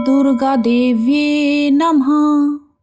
दुर्गा देव्ये नमः।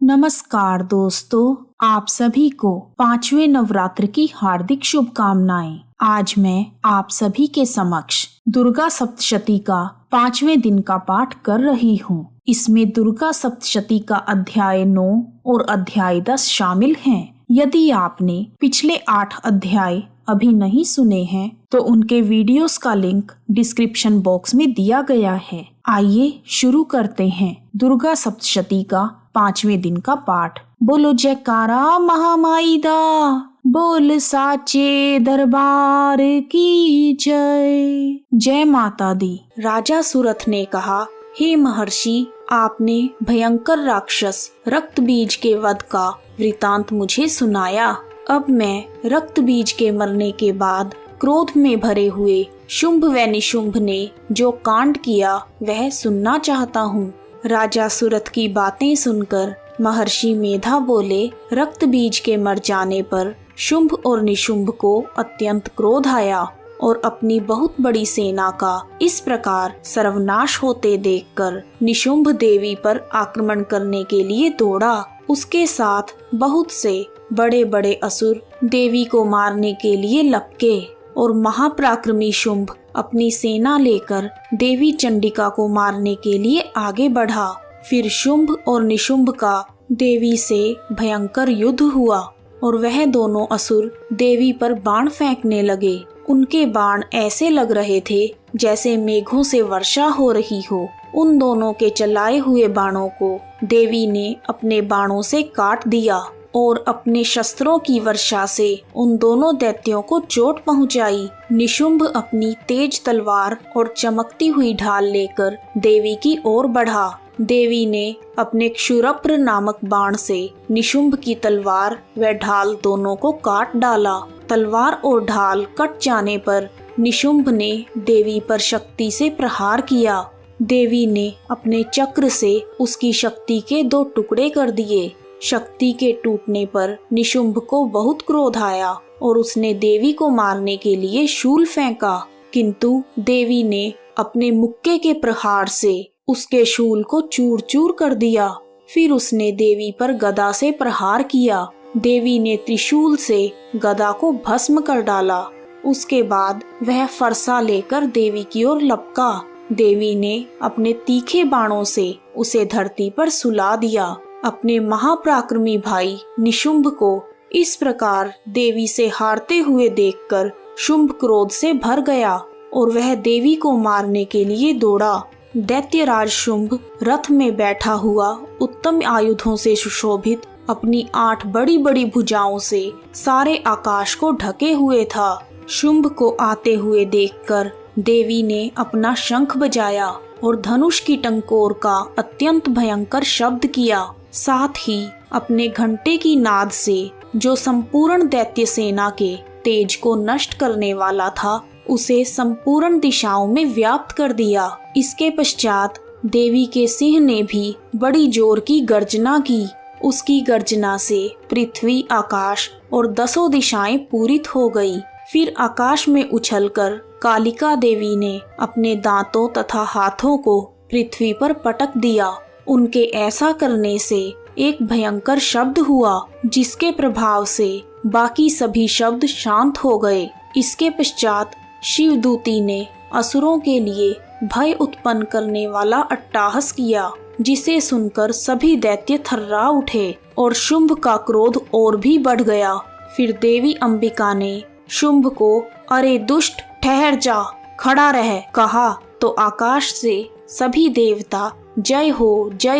नमस्कार दोस्तों, आप सभी को पांचवें नवरात्र की हार्दिक शुभकामनाएं। आज मैं आप सभी के समक्ष दुर्गा सप्तशती का 5वें दिन का पाठ कर रही हूँ। इसमें दुर्गा सप्तशती का अध्याय 9 और अध्याय 10 शामिल हैं। यदि आपने पिछले 8 अध्याय अभी नहीं सुने हैं तो उनके वीडियोस का लिंक डिस्क्रिप्शन बॉक्स में दिया गया है। आइए शुरू करते हैं दुर्गा सप्तशती का 5वें दिन का पाठ। बोलो जयकारा महामाई दा, बोल साचे दरबार की जय। जय माता दी। राजा सुरथ ने कहा, हे महर्षि, आपने भयंकर राक्षस रक्त बीज के वध का वृतांत मुझे सुनाया। अब मैं रक्त बीज के मरने के बाद क्रोध में भरे हुए शुंभ व निशुंभ ने जो कांड किया वह सुनना चाहता हूँ। राजा सुरथ की बातें सुनकर महर्षि मेधा बोले, रक्त बीज के मर जाने पर शुंभ और निशुंभ को अत्यंत क्रोध आया और अपनी बहुत बड़ी सेना का इस प्रकार सर्वनाश होते देखकर निशुंभ देवी पर आक्रमण करने के लिए दौड़ा। उसके साथ बहुत से बड़े बड़े असुर देवी को मारने के लिए लपके और महापराक्रमी शुंभ अपनी सेना लेकर देवी चंडिका को मारने के लिए आगे बढ़ा। फिर शुंभ और निशुंभ का देवी से भयंकर युद्ध हुआ और वह दोनों असुर देवी पर बाण फेंकने लगे। उनके बाण ऐसे लग रहे थे जैसे मेघों से वर्षा हो रही हो। उन दोनों के चलाए हुए बाणों को देवी ने अपने बाणों से काट दिया और अपने शस्त्रों की वर्षा से उन दोनों दैत्यों को चोट पहुंचाई। निशुंभ अपनी तेज तलवार और चमकती हुई ढाल लेकर देवी की ओर बढ़ा। देवी ने अपने क्षुरप्र नामक बाण से निशुंभ की तलवार व ढाल दोनों को काट डाला। तलवार और ढाल कट जाने पर निशुंभ ने देवी पर शक्ति से प्रहार किया। देवी ने अपने चक्र से उसकी शक्ति के 2 टुकड़े कर दिए। शक्ति के टूटने पर निशुंभ को बहुत क्रोध आया और उसने देवी को मारने के लिए शूल फेंका, किंतु देवी ने अपने मुक्के के प्रहार से उसके शूल को चूर चूर कर दिया। फिर उसने देवी पर गदा से प्रहार किया। देवी ने त्रिशूल से गदा को भस्म कर डाला। उसके बाद वह फरसा लेकर देवी की ओर लपका। देवी ने अपने तीखे बाणों से उसे धरती पर सुला दिया। अपने महापराक्रमी भाई निशुंभ को इस प्रकार देवी से हारते हुए देखकर शुंभ क्रोध से भर गया और वह देवी को मारने के लिए दौड़ा। दैत्यराज शुंभ रथ में बैठा हुआ उत्तम आयुधों से सुशोभित अपनी 8 बड़ी बड़ी भुजाओं से सारे आकाश को ढके हुए था। शुंभ को आते हुए देखकर देवी ने अपना शंख बजाया और धनुष की टंकोर का अत्यंत भयंकर शब्द किया। साथ ही अपने घंटे की नाद से जो संपूर्ण दैत्य सेना के तेज को नष्ट करने वाला था उसे संपूर्ण दिशाओं में व्याप्त कर दिया। इसके पश्चात देवी के सिंह ने भी बड़ी जोर की गर्जना की। उसकी गर्जना से पृथ्वी, आकाश और 10 दिशाएं पूरित हो गई। फिर आकाश में उछलकर कालिका देवी ने अपने दांतों तथा हाथों को पृथ्वी पर पटक दिया। उनके ऐसा करने से एक भयंकर शब्द हुआ जिसके प्रभाव से बाकी सभी शब्द शांत हो गए। इसके पश्चात शिवदूती ने असुरों के लिए भय उत्पन्न करने वाला अट्टहास किया, जिसे सुनकर सभी दैत्य थर्रा उठे और शुंभ का क्रोध और भी बढ़ गया। फिर देवी अंबिका ने शुंभ को, अरे दुष्ट, ठहर जा, खड़ा रह, कहा तो आकाश से सभी देवता जय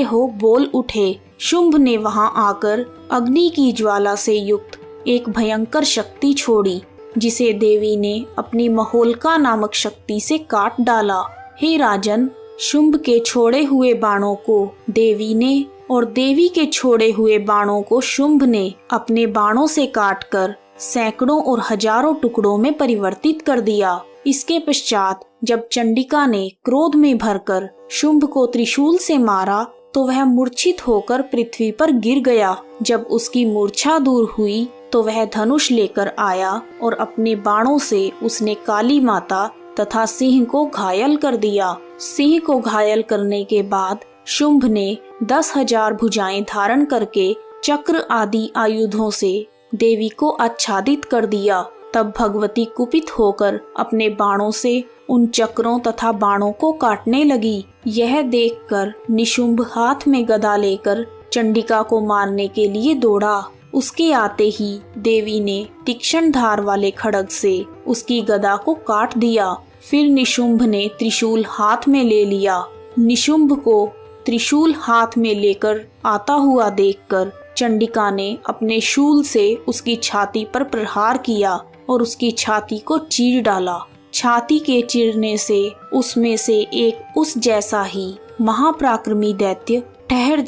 हो बोल उठे। शुंभ ने वहां आकर अग्नि की ज्वाला से युक्त एक भयंकर शक्ति छोड़ी, जिसे देवी ने अपनी महोल्का नामक शक्ति से काट डाला। हे राजन, शुंभ के छोड़े हुए बाणों को देवी ने और देवी के छोड़े हुए बाणों को शुंभ ने अपने बाणों से काटकर सैकड़ों और हजारों टुकड़ों में परिवर्तित कर दिया। इसके पश्चात जब चंडिका ने क्रोध में भरकर शुंभ को त्रिशूल से मारा तो वह मूर्छित होकर पृथ्वी पर गिर गया। जब उसकी मूर्छा दूर हुई तो वह धनुष लेकर आया और अपने बाणों से उसने काली माता तथा सिंह को घायल कर दिया। सिंह को घायल करने के बाद शुंभ ने 10,000 भुजाएं धारण करके चक्र आदि आयुधों से देवी को आच्छादित कर दिया। तब भगवती कुपित होकर अपने बाणों से उन चक्रों तथा बाणों को काटने लगी। यह देखकर निशुंभ हाथ में गदा लेकर चंडिका को मारने के लिए दौड़ा। उसके आते ही देवी ने तीक्ष्ण धार वाले खड्ग से उसकी गदा को काट दिया। फिर निशुंभ ने त्रिशूल हाथ में ले लिया। निशुंभ को त्रिशूल हाथ में लेकर आता हुआ देखकर चंडिका ने अपने शूल से उसकी छाती पर प्रहार किया और उसकी छाती को चीर डाला। छाती के चीरने से उसमें से एक उस जैसा ही महापराक्रमी दैत्य ठहर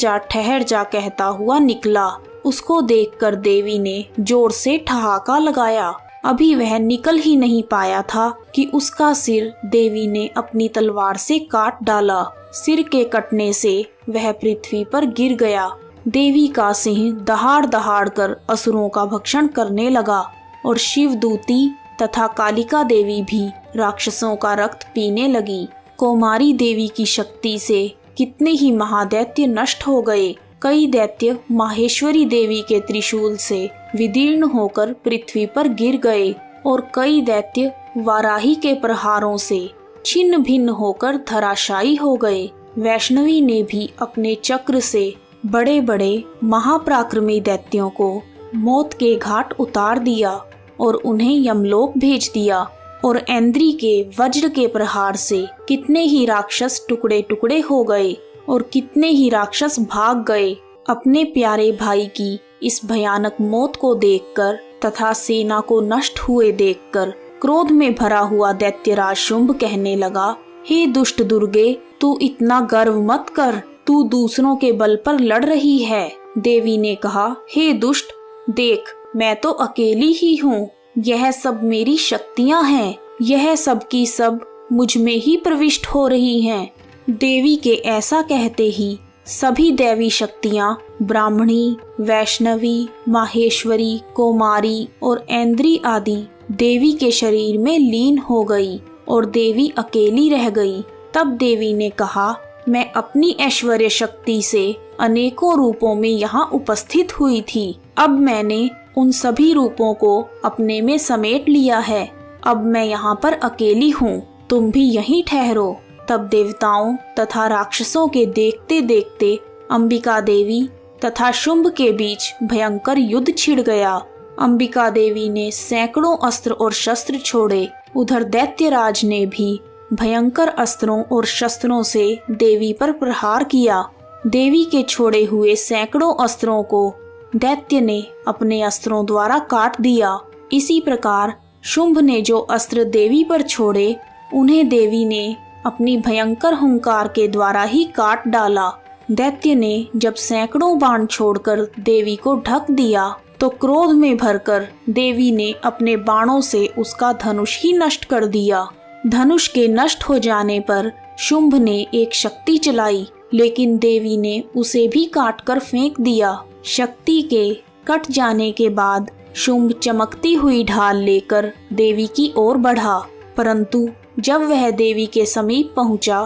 जा कहता हुआ निकला। उसको देखकर देवी ने जोर से ठहाका लगाया। अभी वह निकल ही नहीं पाया था कि उसका सिर देवी ने अपनी तलवार से काट डाला। सिर के कटने से वह पृथ्वी पर गिर गया। देवी का सिंह दहाड़ दहाड़ कर असुरों का भक्षण करने लगा और शिवदूती तथा कालिका देवी भी राक्षसों का रक्त पीने लगी। कौमारी देवी की शक्ति से कितने ही महादैत्य नष्ट हो गए। कई दैत्य माहेश्वरी देवी के त्रिशूल से विदीर्ण होकर पृथ्वी पर गिर गए और कई दैत्य वाराही के प्रहारों से छिन्न भिन्न होकर धराशायी हो गए। वैष्णवी ने भी अपने चक्र से बड़े बड़े महापराक्रमी दैत्यों को मौत के घाट उतार दिया और उन्हें यमलोक भेज दिया। और ऐन्द्री के वज्र के प्रहार से कितने ही राक्षस टुकड़े टुकड़े हो गए और कितने ही राक्षस भाग गए। अपने प्यारे भाई की इस भयानक मौत को देखकर तथा सेना को नष्ट हुए देखकर क्रोध में भरा हुआ दैत्यराज शुंभ कहने लगा, हे दुष्ट दुर्गे, तू इतना गर्व मत कर, तू दूसरों के बल पर लड़ रही है। देवी ने कहा, हे दुष्ट, देख मैं तो अकेली ही हूँ। यह सब मेरी शक्तियाँ हैं। यह सब की सब मुझ में ही प्रविष्ट हो रही हैं। देवी के ऐसा कहते ही सभी दैवी शक्तियाँ ब्राह्मणी, वैष्णवी, माहेश्वरी, कौमारी और ऐन्द्री आदि देवी के शरीर में लीन हो गई और देवी अकेली रह गई। तब देवी ने कहा, मैं अपनी ऐश्वर्य शक्ति से अनेकों रूपों में यहाँ उपस्थित हुई थी। अब मैंने उन सभी रूपों को अपने में समेट लिया है। अब मैं यहाँ पर अकेली हूँ, तुम भी यहीं ठहरो। तब देवताओं तथा राक्षसों के देखते देखते अंबिका देवी तथा शुंभ के बीच भयंकर युद्ध छिड़ गया। अंबिका देवी ने सैकड़ों अस्त्र और शस्त्र छोड़े। उधर दैत्यराज ने भी भयंकर अस्त्रों और शस्त्रों से देवी पर प्रहार किया। देवी के छोड़े हुए सैकड़ों अस्त्रों को दैत्य ने अपने अस्त्रों द्वारा काट दिया। इसी प्रकार शुंभ ने जो अस्त्र देवी पर छोड़े, उन्हें देवी ने अपनी भयंकर हुंकार के द्वारा ही काट डाला। दैत्य ने जब सैकड़ों बाण छोड़कर देवी को ढक दिया तो क्रोध में भरकर देवी ने अपने बाणों से उसका धनुष ही नष्ट कर दिया। धनुष के नष्ट हो जाने पर शुंभ ने एक शक्ति चलाई, लेकिन देवी ने उसे भी काटकर फेंक दिया। शक्ति के कट जाने के बाद शुंभ चमकती हुई ढाल लेकर देवी की ओर बढ़ा, परंतु जब वह देवी के समीप पहुंचा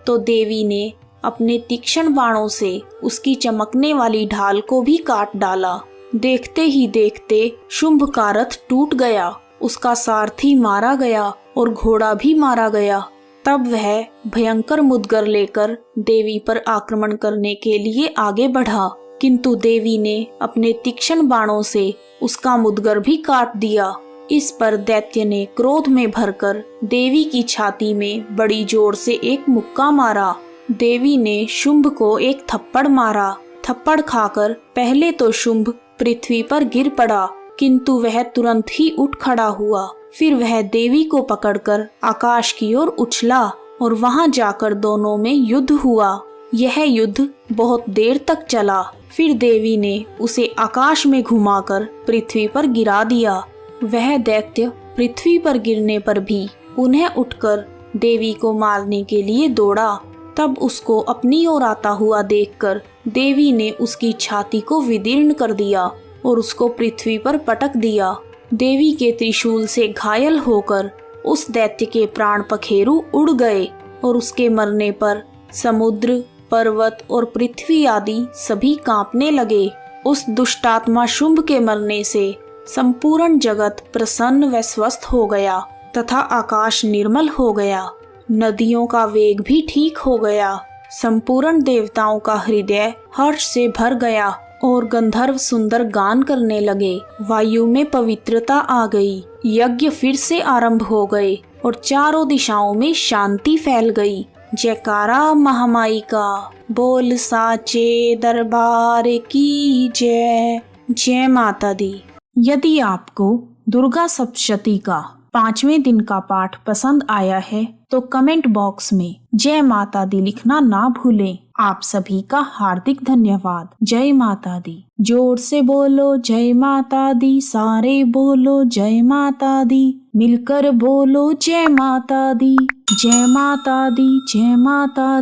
तो देवी ने अपने तीक्ष्ण बाणों से उसकी चमकने वाली ढाल को भी काट डाला। देखते ही देखते शुंभ का रथ टूट गया, उसका सारथी मारा गया और घोड़ा भी मारा गया। तब वह भयंकर मुद्गर लेकर देवी पर आक्रमण करने के लिए आगे बढ़ा, किंतु देवी ने अपने तीक्ष्ण बाणों से उसका मुद्गर भी काट दिया। इस पर दैत्य ने क्रोध में भरकर देवी की छाती में बड़ी जोर से एक मुक्का मारा। देवी ने शुंभ को एक थप्पड़ मारा। थप्पड़ खाकर पहले तो शुंभ पृथ्वी पर गिर पड़ा, किंतु वह तुरंत ही उठ खड़ा हुआ। फिर वह देवी को पकड़कर आकाश की ओर उछला और वहां जाकर दोनों में युद्ध हुआ। यह युद्ध बहुत देर तक चला। फिर देवी ने उसे आकाश में घुमाकर पृथ्वी पर गिरा दिया। वह दैत्य पृथ्वी पर गिरने पर भी पुनः उठकर देवी को मारने के लिए दौड़ा। तब उसको अपनी ओर आता हुआ देखकर देवी ने उसकी छाती को विदीर्ण कर दिया और उसको पृथ्वी पर पटक दिया। देवी के त्रिशूल से घायल होकर उस दैत्य के प्राण पखेरु उड़ गए और उसके मरने पर समुद्र, पर्वत और पृथ्वी आदि सभी कांपने लगे। उस दुष्टात्मा शुंभ के मरने से संपूर्ण जगत प्रसन्न व स्वस्थ हो गया तथा आकाश निर्मल हो गया। नदियों का वेग भी ठीक हो गया। संपूर्ण देवताओं का हृदय हर्ष से भर गया और गंधर्व सुंदर गान करने लगे। वायु में पवित्रता आ गई। यज्ञ फिर से आरंभ हो गए और चारों दिशाओं में शांति फैल गई। जयकारा महामाई का, बोल साचे दरबार की जय। जय माता दी। यदि आपको दुर्गा सप्तशती का 5वें दिन का पाठ पसंद आया है तो कमेंट बॉक्स में जय माता दी लिखना ना भूलें। आप सभी का हार्दिक धन्यवाद। जय माता दी। जोर से बोलो जय माता दी, सारे बोलो जय माता दी, मिलकर बोलो जय माता दी। जय माता दी, जय माता दी।